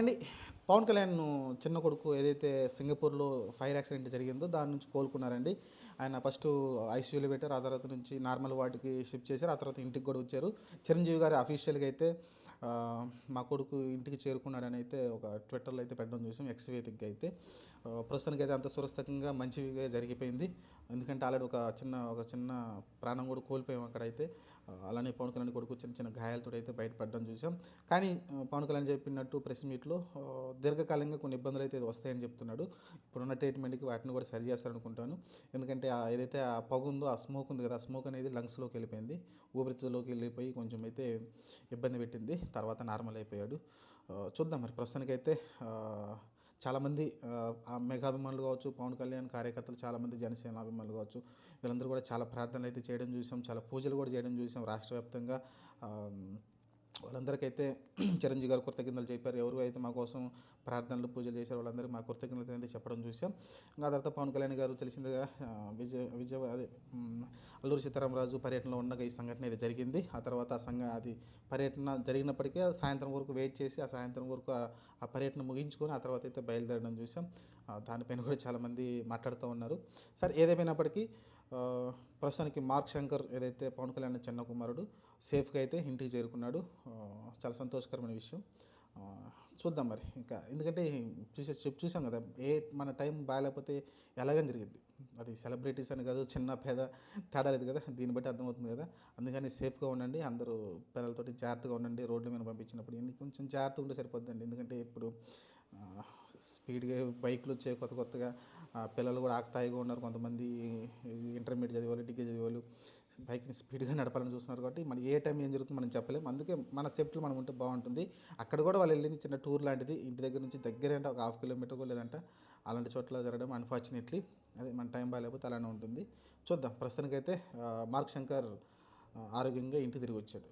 అండి పవన్ కళ్యాణ్ చిన్న కొడుకు ఏదైతే సింగపూర్లో ఫైర్ యాక్సిడెంట్ జరిగిందో దాని నుంచి కోలుకున్నారండి. ఆయన ఫస్ట్ ఐసీయూలో పెట్టారు. ఆ తర్వాత నుంచి నార్మల్ వార్డుకి షిఫ్ట్ చేశారు. ఆ తర్వాత ఇంటికి కూడా వచ్చారు. చిరంజీవి గారు అఫీషియల్గా అయితే మా కొడుకు ఇంటికి చేరుకున్నాడని అయితే ఒక ట్విట్టర్లో అయితే పెట్టడం చూసాం, ఎక్స్ వేదికగా అయితే. ప్రస్తుతానికి అయితే అంత సురక్షితంగా మంచిగా జరిగిపోయింది. ఎందుకంటే ఆల్రెడీ ఒక చిన్న ప్రాణం కూడా కోల్పోయాం అక్కడైతే. అలానే పవన్ కళ్యాణ్ కొడుకు చిన్న చిన్న గాయాలతో అయితే బయటపడడం చూసాం. కానీ పవన్ కళ్యాణ్ చెప్పినట్టు ప్రెస్ మీట్లో దీర్ఘకాలంగా కొన్ని ఇబ్బందులు అయితే వస్తాయని చెప్తున్నాడు. ఇప్పుడున్న ట్రీట్మెంట్కి వాటిని కూడా సరి చేస్తారనుకుంటాను. ఎందుకంటే ఏదైతే ఆ పొగ ఉందో, ఆ స్మోక్ ఉంది కదా, ఆ స్మోక్ అనేది లంగ్స్లోకి వెళ్ళిపోయింది, ఊపిరితిత్తులోకి వెళ్ళిపోయి కొంచెం అయితే ఇబ్బంది పెట్టింది. తర్వాత నార్మల్ అయిపోయాడు. చూద్దాం మరి. ప్రస్తుతానికైతే చాలామంది మెగా అభిమానులు కావచ్చు, పవన్ కళ్యాణ్ కార్యకర్తలు చాలామంది, జనసేన అభిమానులు కావచ్చు, వీళ్ళందరూ కూడా చాలా ప్రార్థనలు అయితే చేయడం చూసాం, చాలా పూజలు కూడా చేయడం చూసాం రాష్ట్ర వ్యాప్తంగా. వాళ్ళందరికైతే చిరంజీవి గారు కృతజ్ఞతలు చెప్పారు. ఎవరు అయితే మా కోసం ప్రార్థనలు పూజలు చేశారు వాళ్ళందరికీ మా కృతజ్ఞతలు అయితే చెప్పడం చూసాం. ఇంకా ఆ తర్వాత పవన్ కళ్యాణ్ గారు తెలిసిందిగా అదే అల్లూరి సీతారామరాజు పర్యటనలో ఉండగా ఈ సంఘటన అయితే జరిగింది. ఆ తర్వాత అది పర్యటన జరిగినప్పటికీ సాయంత్రం వరకు వెయిట్ చేసి, ఆ సాయంత్రం వరకు ఆ పర్యటన ముగించుకొని ఆ తర్వాత అయితే బయలుదేరడం చూసాం. దానిపైన కూడా చాలామంది మాట్లాడుతూ ఉన్నారు. సరే, ఏదేమైనప్పటికీ ప్రస్తుతానికి మార్క్ శంకర్ ఏదైతే పవన్ కళ్యాణ్ చిన్న కుమారుడు సేఫ్గా అయితే ఇంటికి చేరుకున్నాడు. చాలా సంతోషకరమైన విషయం. చూద్దాం మరి. ఇంకా ఎందుకంటే చూసాం కదా, మన టైం బాగాలేకపోతే ఎలాగని జరిగింది. అది సెలబ్రిటీస్ అని కాదు, చిన్న పేద తేడా లేదు కదా, దీన్ని బట్టి అర్థమవుతుంది కదా. అందుకని సేఫ్గా ఉండండి, అందరూ పిల్లలతోటి జాగ్రత్తగా ఉండండి. రోడ్ల మీద పంపించినప్పుడు కొంచెం జాగ్రత్తగా ఉంటే సరిపోద్దండి. ఎందుకంటే ఇప్పుడు స్పీడ్గా బైక్లు వచ్చాయి కొత్తగా. పిల్లలు కూడా ఆకతాయిగా ఉన్నారు. కొంతమంది ఇంటర్మీడియట్ చదివేవాళ్ళు, డిగ్రీ చదివేవాళ్ళు బైక్ని స్పీడ్గా నడపాలని చూస్తున్నారు. కాబట్టి మనం ఏ టైం ఏం జరుగుతుందో మనం చెప్పలేము. అందుకే మన సేఫ్టీలో మనం ఉంటే బాగుంటుంది. అక్కడ కూడా వాళ్ళు వెళ్ళింది చిన్న టూర్ లాంటిది, ఇంటి దగ్గర నుంచి దగ్గరే అంటే ఒక 1/2 కిలోమీటర్ కూడా లేదంట. అలాంటి చోట్ల జరగడం అన్ఫార్చునేట్లీ అదే మన టైం బాగాలేకపోతే అలానే ఉంటుంది. చూద్దాం. ప్రస్తుతానికైతే మార్క్ శంకర్ ఆరోగ్యంగా ఇంటికి తిరిగి వచ్చాడు.